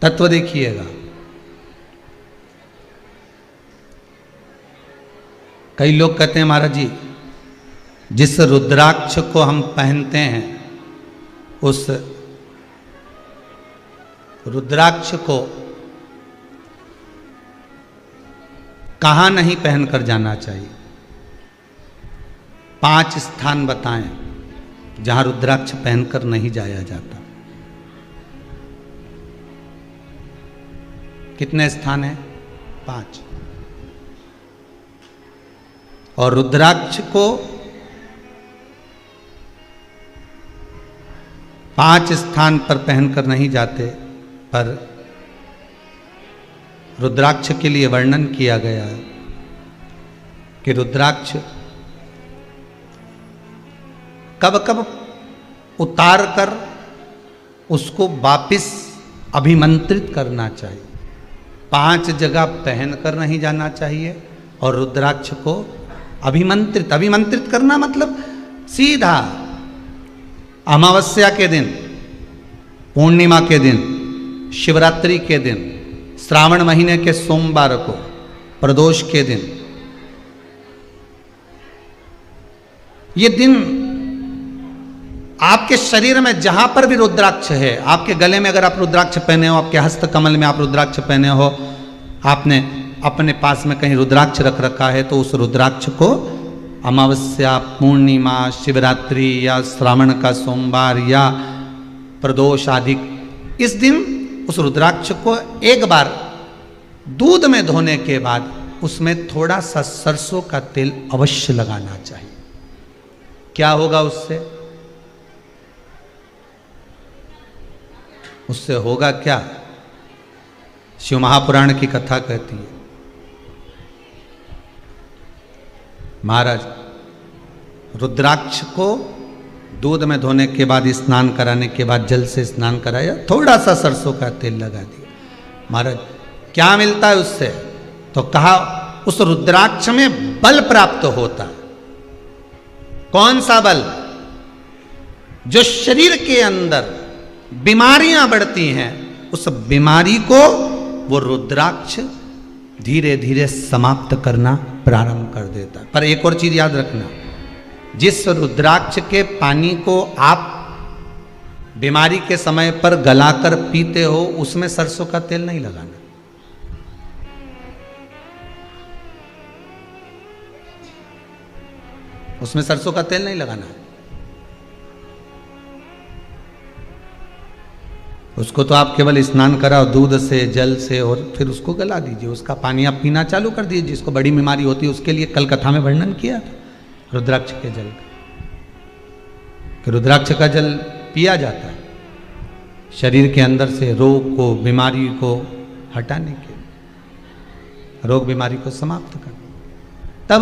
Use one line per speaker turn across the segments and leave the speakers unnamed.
तत्व देखिएगा। कई लोग कहते हैं महाराज जी, जिस रुद्राक्ष को हम पहनते हैं उस रुद्राक्ष को कहाँ नहीं पहनकर जाना चाहिए। 5 स्थान बताएं जहां रुद्राक्ष पहनकर नहीं जाया जाता। कितने स्थान हैं? 5। और रुद्राक्ष को 5 स्थान पर पहनकर नहीं जाते, पर रुद्राक्ष के लिए वर्णन किया गया है कि रुद्राक्ष कब कब उतार कर उसको वापिस अभिमंत्रित करना चाहिए। 5 जगह पहनकर नहीं जाना चाहिए और रुद्राक्ष को अभिमंत्रित करना मतलब सीधा अमावस्या के दिन, पूर्णिमा के दिन, शिवरात्रि के दिन, श्रावण महीने के सोमवार को, प्रदोष के दिन, ये दिन आपके शरीर में जहां पर भी रुद्राक्ष है, आपके गले में अगर आप रुद्राक्ष पहने हो, आपके हस्त कमल में आप रुद्राक्ष पहने हो, आपने अपने पास में कहीं रुद्राक्ष रख रखा है, तो उस रुद्राक्ष को अमावस्या, पूर्णिमा, शिवरात्रि या श्रावण का सोमवार या प्रदोष आदि इस दिन उस रुद्राक्ष को एक बार दूध में धोने के बाद उसमें थोड़ा सा सरसों का तेल अवश्य लगाना चाहिए। क्या होगा उससे? उससे होगा क्या? शिव महापुराण की कथा कहती है, महाराज रुद्राक्ष को दूध में धोने के बाद, स्नान कराने के बाद जल से स्नान कराया, थोड़ा सा सरसों का तेल लगा दिया। महाराज क्या मिलता है उससे? तो कहा उस रुद्राक्ष में बल प्राप्त होता है। कौन सा बल? जो शरीर के अंदर बीमारियां बढ़ती हैं, उस बीमारी को वो रुद्राक्ष धीरे धीरे समाप्त करना प्रारंभ कर देता है। पर एक और चीज याद रखना, जिस रुद्राक्ष के पानी को आप बीमारी के समय पर गलाकर पीते हो, उसमें सरसों का तेल नहीं लगाना। उसमें सरसों का तेल नहीं लगाना है। उसको तो आप केवल स्नान कराओ दूध से, जल से, और फिर उसको गला दीजिए, उसका पानी आप पीना चालू कर दीजिए। जिसको बड़ी बीमारी होती है उसके लिए कल कथा में वर्णन किया था रुद्राक्ष के जल का, कि रुद्राक्ष का जल पिया जाता है शरीर के अंदर से रोग को, बीमारी को हटाने के लिए, रोग बीमारी को समाप्त करना। तब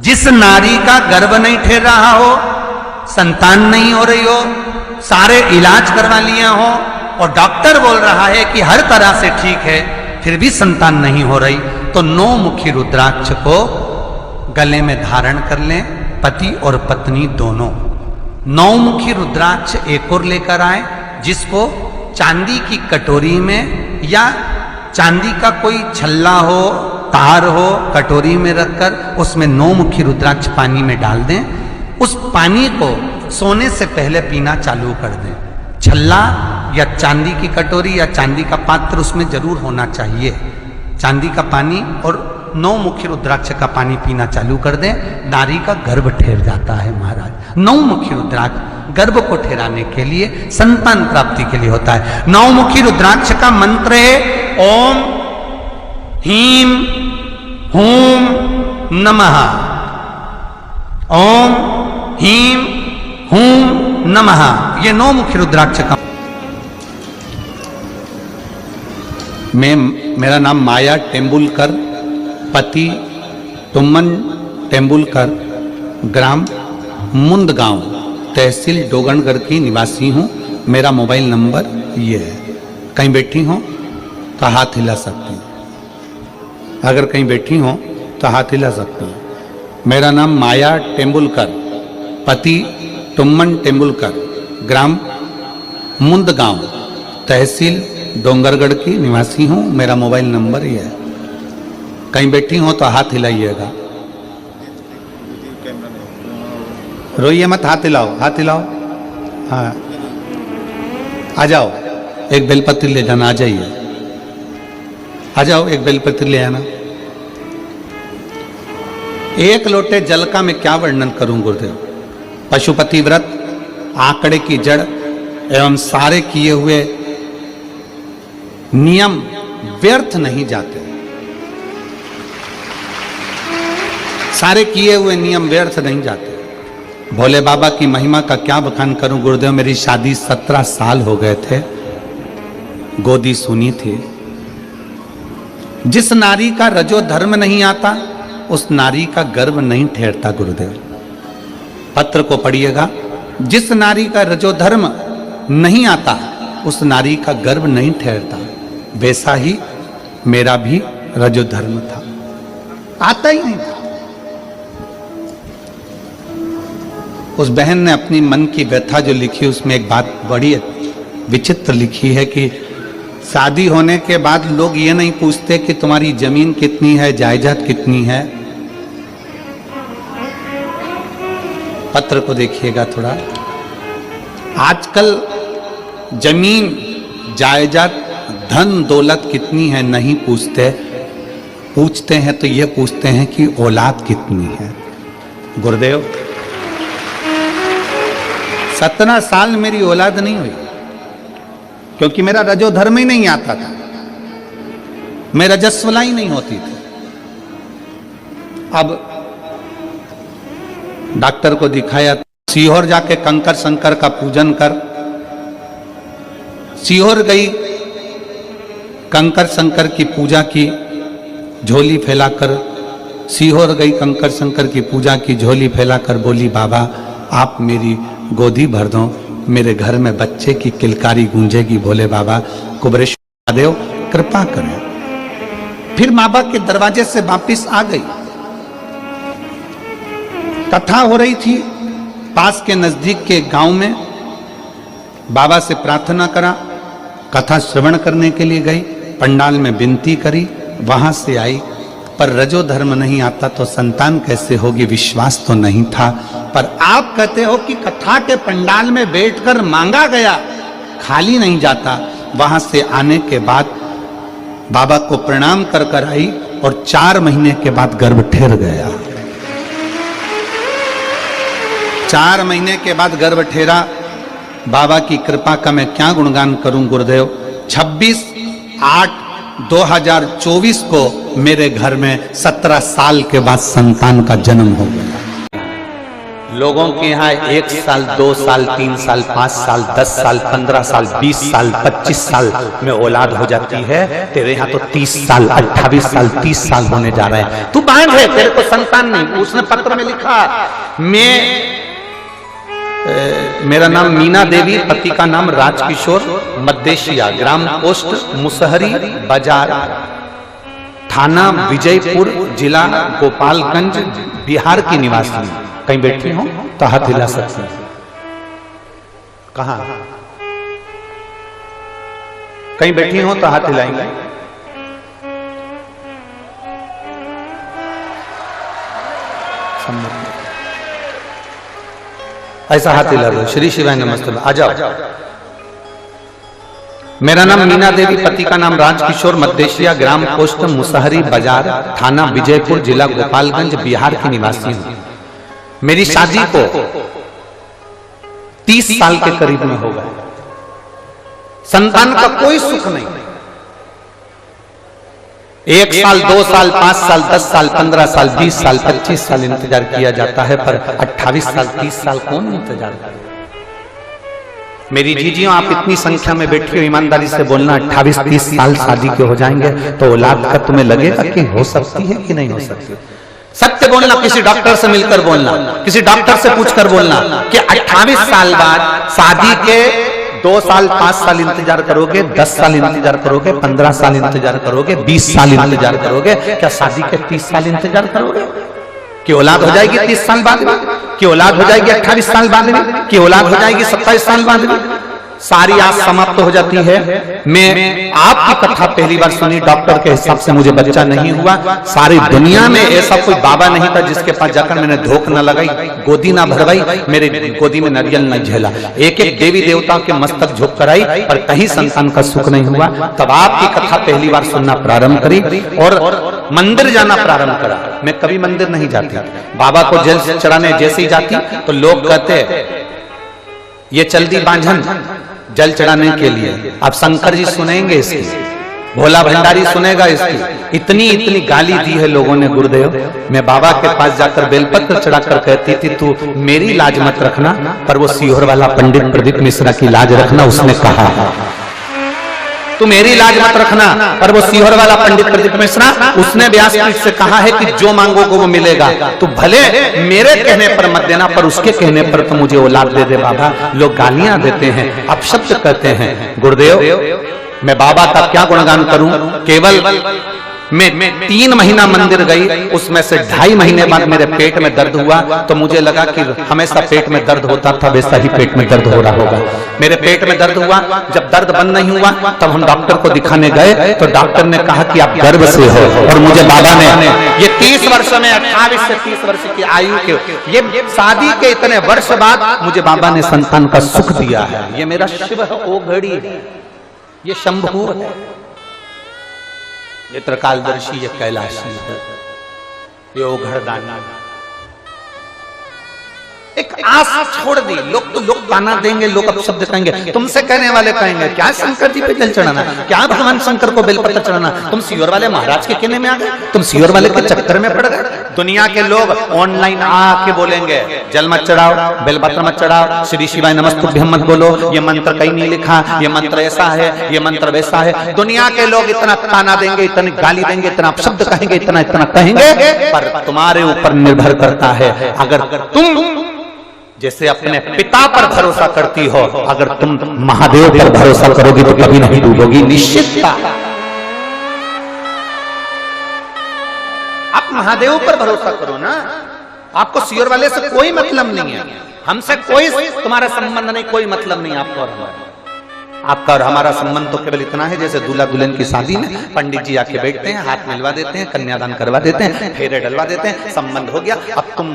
जिस नारी का गर्भ नहीं ठहर रहा हो, संतान नहीं हो रही हो, सारे इलाज करवा लिया हो और डॉक्टर बोल रहा है कि हर तरह से ठीक है, फिर भी संतान नहीं हो रही, तो 9 मुखी रुद्राक्ष को गले में धारण कर लें, पति और पत्नी दोनों। 9 मुखी रुद्राक्ष एक और लेकर आए, जिसको चांदी की कटोरी में या चांदी का कोई छल्ला हो, तार हो, कटोरी में रखकर उसमें 9 मुखी रुद्राक्ष पानी में डाल दें। उस पानी को सोने से पहले पीना चालू कर दें। छल्ला या चांदी की कटोरी या चांदी का पात्र उसमें जरूर होना चाहिए। चांदी का पानी और 9 मुखी रुद्राक्ष का पानी पीना चालू कर दें, नारी का गर्भ ठहर जाता है महाराज। 9 मुखी रुद्राक्ष गर्भ को ठहराने के लिए, संतान प्राप्ति के लिए होता है। 9 मुखी रुद्राक्ष का मंत्र है ओम ह्रीं हूं नमः। ओम ह्रीं हूं नमः, ये 9 मुखी रुद्राक्ष का। मेरा नाम माया टेम्बुलकर, पति तुमन टेम्बुलकर, ग्राम मुंदगांव, तहसील डोगनगढ़ की निवासी हूँ। मेरा मोबाइल नंबर ये है। कहीं बैठी हो तो हाथ हिला सकती हूँ, अगर कहीं बैठी हो तो हाथ हिला सकती हूँ। मेरा नाम माया टेम्बुलकर, पति तुमन टेम्बुलकर, ग्राम मुंदगांव, तहसील डोंगरगढ़ की निवासी हूँ। मेरा मोबाइल नंबर ही है। कहीं बैठी हो तो हाथ हिलाइएगा, रोइए मत, हाथ हिलाओ, हाथ हिलाओ। हाँ, आ जाओ, एक बेलपत्र ले जाना, आ जाइए, आ जाओ, एक बेलपत्र ले आना। एक लोटे जल का मैं क्या वर्णन करूं गुरुदेव। पशुपति व्रत, आंकड़े की जड़ एवं सारे किए हुए नियम व्यर्थ नहीं जाते। सारे किए हुए नियम व्यर्थ नहीं जाते। भोले बाबा की महिमा का क्या बखान करूं गुरुदेव। मेरी शादी 17 साल हो गए थे, गोदी सुनी थी। जिस नारी का रजो धर्म नहीं आता उस नारी का गर्भ नहीं ठहरता गुरुदेव। पत्र को पढ़िएगा। जिस नारी का रजो धर्म नहीं आता उस नारी का गर्भ नहीं ठहरता। वैसा ही मेरा भी रजो धर्म था, आता ही नहीं था। उस बहन ने अपनी मन की व्यथा जो लिखी उसमें एक बात बड़ी विचित्र लिखी है कि शादी होने के बाद लोग ये नहीं पूछते कि तुम्हारी जमीन कितनी है, जायदाद कितनी है। पत्र को देखिएगा थोड़ा। आजकल जमीन, जायदाद, धन दौलत कितनी है नहीं पूछते। पूछते हैं तो ये पूछते हैं कि औलाद कितनी है। गुरुदेव 17 साल मेरी औलाद नहीं हुई क्योंकि मेरा रजो धर्म ही नहीं आता था, मैं रजस्वला ही नहीं होती थी। अब डॉक्टर को दिखाया, सीहोर जाके कंकर शंकर का पूजन कर। सीहोर गई, कंकर शंकर की पूजा की, झोली फैलाकर। सीहोर गई, कंकर शंकर की पूजा की, झोली फैलाकर बोली, बाबा आप मेरी गोदी भर दो, मेरे घर में बच्चे की किलकारी गूंजेगी। भोले बाबा कुबरेश्वर महादेव कृपा करें। फिर माँ बाप के दरवाजे से वापिस आ गई। कथा हो रही थी पास के नजदीक के गांव में। बाबा से प्रार्थना करा, कथा श्रवण करने के लिए गई, पंडाल में विनती करी, वहां से आई। पर रजो धर्म नहीं आता तो संतान कैसे होगी, विश्वास तो नहीं था। पर आप कहते हो कि कथा के पंडाल में बैठकर मांगा गया, खाली नहीं जाता। वहां से आने के बाद बाबा को प्रणाम कर कर आई और 4 महीने के बाद गर्भ ठहर गया। 4 महीने के बाद गर्भ ठहरा। बाबा की कृपा का मैं क्या गुणगान करूं गुरुदेव। 26/8/2024 को मेरे घर में 17 साल के बाद संतान का जन्म हो गया। लोगों के यहाँ 1 साल, 2 साल, 3 साल, 5 साल, 10 साल, 15 साल, 20 साल, 25 साल में औलाद हो जाती है। तेरे यहाँ तो 30 साल, 28 साल, 30 साल होने जा रहे हैं। तू बांझ है, तेरे को संतान नहीं। उसने पत्र में लिखा, मेरा नाम मीना देवी, पति का नाम राजकिशोर, मद्देशिया, ग्राम पोस्ट मुसहरी बाजार, थाना विजयपुर, जिला गोपालगंज, बिहार की निवासी। कहीं बैठी हो तो हाथ हिला सकते हैं। कहां? कहीं बैठी हो तो हाथ हिलाएंगे। ऐसा हाथ हिला दो। श्री शिवाय नमस्ते। आ जाओ। मेरा नाम मीना देवी, पति का नाम राजकिशोर, मद्देशिया, ग्राम पोस्ट मुसहरी बाजार, थाना विजयपुर, जिला गोपालगंज, बिहार की निवासी हूं। मेरी शादी को 30 साल के करीब में हो गए। संतान का कोई सुख नहीं। 1 साल, 2 साल, 5 साल, 10 साल, 15 साल, 20 साल, 25 साल इंतजार किया जाता है, पर 28 साल, 30 साल कौन इंतजार करे। मेरी जीजियों, आप इतनी संख्या में बैठी हो, ईमानदारी से बोलना, 28-30 साल शादी के हो जाएंगे तो औलाद का तुम्हें लगेगा कि हो सकती है कि नहीं हो सकती। सत्य बोलना, किसी डॉक्टर से मिलकर बोलना, किसी डॉक्टर से पूछकर बोलना कि 28 साल बाद शादी के 2 साल, 5 साल इंतजार करोगे, 10 साल इंतजार करोगे, 15 साल इंतजार करोगे, 20 साल इंतजार करोगे, क्या शादी के 30 साल इंतजार करोगे कि औलाद हो जाएगी 30 साल बाद में, कि औलाद हो जाएगी 28 साल बाद में, कि औलाद हो जाएगी 27 साल बाद में। सारी आज समाप्त हो जाती है। मैं आपकी कथा पहली बार सुनी, डॉक्टर के हिसाब से मुझे बच्चा नहीं हुआ। सारी दुनिया में ऐसा कोई बाबा नहीं था जिसके पास जाकर मैंने धोख न लगाई, गोदी ना भरवाई, मेरे गोदी में नारियल न झेला। एक एक देवी देवता के मस्तक झुक कराई, पर कहीं संतान का सुख नहीं हुआ। तब आपकी कथा पहली बार सुनना प्रारंभ करी और मंदिर जाना प्रारंभ करा। मैं कभी मंदिर नहीं जाती, बाबा को जल चढ़ाने जैसे ही जाती तो लोग कहते ये चल दी बांझन जल चढ़ाने के लिए। अब शंकर जी सुनेंगे इसकी, भोला भंडारी सुनेगा इसकी। इतनी गाली दी है लोगों ने गुरुदेव। मैं बाबा के पास जाकर बेलपत्र चढ़ाकर कहती थी तू मेरी लाज मत रखना, पर वो सीहोर वाला पंडित प्रदीप मिश्रा की लाज रखना। उसने कहा तू मेरी लाज मत रखना, पर वो सीहोर वाला पंडित प्रदीप मिश्रा उसने व्यासपीठ से कहा है कि जो मांगोगे वो मिलेगा। तो भले मेरे कहने पर मत देना, पर उसके कहने पर तो मुझे औलाद दे दे बाबा। लोग गालियां देते हैं, अपशब्द कहते हैं। गुरुदेव मैं बाबा का क्या गुणगान करूं। केवल मैं 3 महीना मंदिर गई, उसमें से 2.5 महीने बाद मेरे पेट में दर्द हुआ। तो मुझे लगा कि हमेशा पेट में दर्द होता था, वैसा ही पेट में दर्द हो रहा होगा। मेरे पेट में दर्द हुआ, जब दर्द बंद नहीं हुआ तब हम डॉक्टर को दिखाने गए तो डॉक्टर ने कहा कि आप गर्भ से हो। और मुझे बाबा ने ये 30 वर्ष में 28 से 30 वर्ष की आयु के ये शादी के इतने वर्ष बाद मुझे बाबा ने संतान का सुख दिया है। ये मेरा शिव है, ओ घड़ी है, ये शंभू है, ये त्रिकालदर्शी, ये कैलाशी है, ये ओघड़दानी। एक आस छोड़ दी। लोग गाना देंगे, लोग अपशब्द कहेंगे, तुमसे कहने वाले कहेंगे क्या शंकर जी पे जल चढ़ाना, क्या भगवान शंकर को बेलपत्र चढ़ाना। तुम सीहोर वाले महाराज के कहने में आ गए, तुम सीहोर वाले के चक्कर में पड़ गए। दुनिया के लोग ऑनलाइन आके बोलेंगे जल मत चढ़ाओ, बेलपत्र मत चढ़ाओ, श्री शिवाय नमस्तुभ्यम मत बोलो, ये मंत्र कहीं नहीं लिखा, ये मंत्र ऐसा है, ये मंत्र वैसा है। दुनिया के लोग इतना ताना देंगे, इतनी गाली देंगे, इतना अपशब्द कहेंगे, इतना कहेंगे, पर तुम्हारे ऊपर निर्भर करता है। अगर तुम जैसे अपने पिता पर भरोसा करती हो, अगर तुम महादेव पर भरोसा करोगी तो कभी नहीं डूबोगी, निश्चितता। आप महादेव पर भरोसा करो ना, आपको सीहोर वाले से कोई मतलब नहीं है, हमसे कोई तुम्हारा संबंध नहीं, कोई मतलब नहीं आपको और हमारा। आपका और हमारा संबंध तो केवल इतना है जैसे दूल्हा दुल्हन की शादी में पंडित जी आके बैठते हैं, हाथ मिलवा देते हैं, कन्यादान करवा देते हैं, फेरे डलवा देते हैं, संबंध हो गया। अब तुम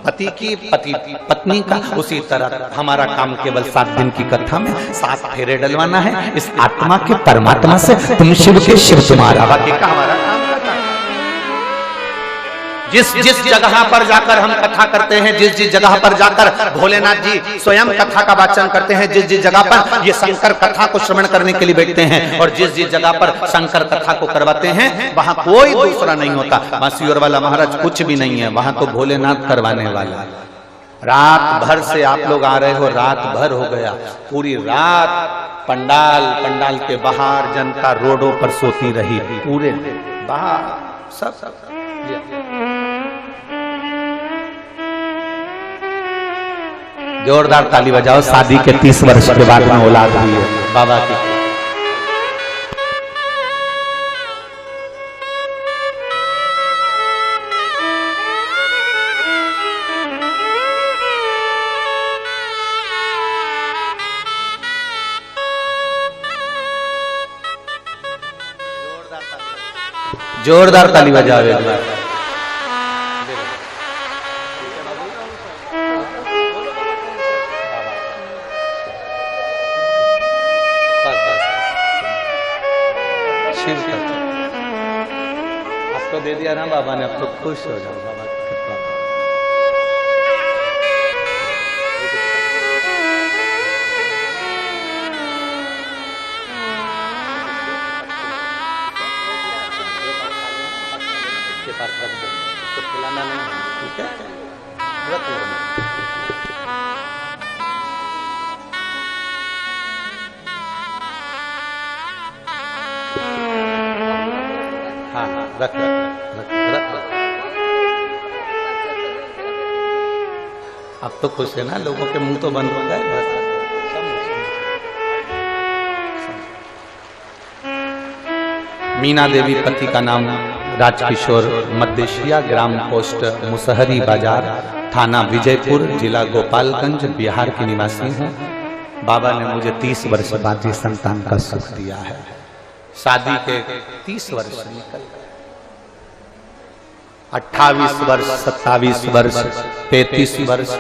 पति की पति पत्नी का, उसी तरह हमारा काम केवल 7 दिन की कथा में 7 फेरे डलवाना है इस आत्मा के परमात्मा से। तुम शिव के शिव, तुम्हारा बाकी का हमारा काम करता है। जिस जगह पर जाकर हम कथा करते हैं, जिस जगह पर जाकर भोलेनाथ जी स्वयं कथा का वाचन करते हैं, जिस जगह पर ये शंकर कथा को श्रवण करने के लिए बैठते हैं, और जिस जगह पर शंकर कथा को करवाते हैं, वहां कोई दूसरा नहीं होता। वहां सीहोर वाला महाराज कुछ भी नहीं है, वहां तो भोलेनाथ करवाने वाला। रात भर से आप लोग आ रहे हो, रात भर हो गया, पूरी रात पंडाल के बाहर जनता रोडों पर सोती रही, पूरे बाहर सब। जोरदार ताली बजाओ, शादी के 30 वर्ष के बाद में औलाद हुई है बाबा की। जोरदार ताली बजाओ एक बार। आपको दे दिया ना बाबा ने, अब तो खुश हो जाओ बाबा। खिलाना नहीं, ठीक है, रख लो। हाँ रख। अब तो खुश है ना, लोगों के मुंह तो बंद हो गए बस। मीना देवी, पति का नाम राजकिशोर, मध्यशिया, ग्राम पोस्ट मुसहरी बाजार, थाना विजयपुर, जिला गोपालगंज, बिहार की निवासी हूँ। बाबा ने मुझे 30 वर्ष बाद ये संतान का सुख दिया है। शादी के 30 वर्ष निकल गए, 28 वर्ष, 27 वर्ष, 33 वर्ष।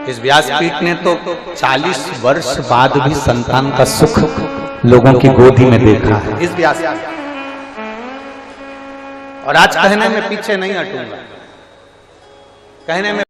इस व्यासपीठ ने तो 40 वर्ष बाद भी संतान का सुख लोगों की गोदी में देखा है इस व्यासपीठ। और आज कहने में पीछे नहीं हटूंगा, कहने में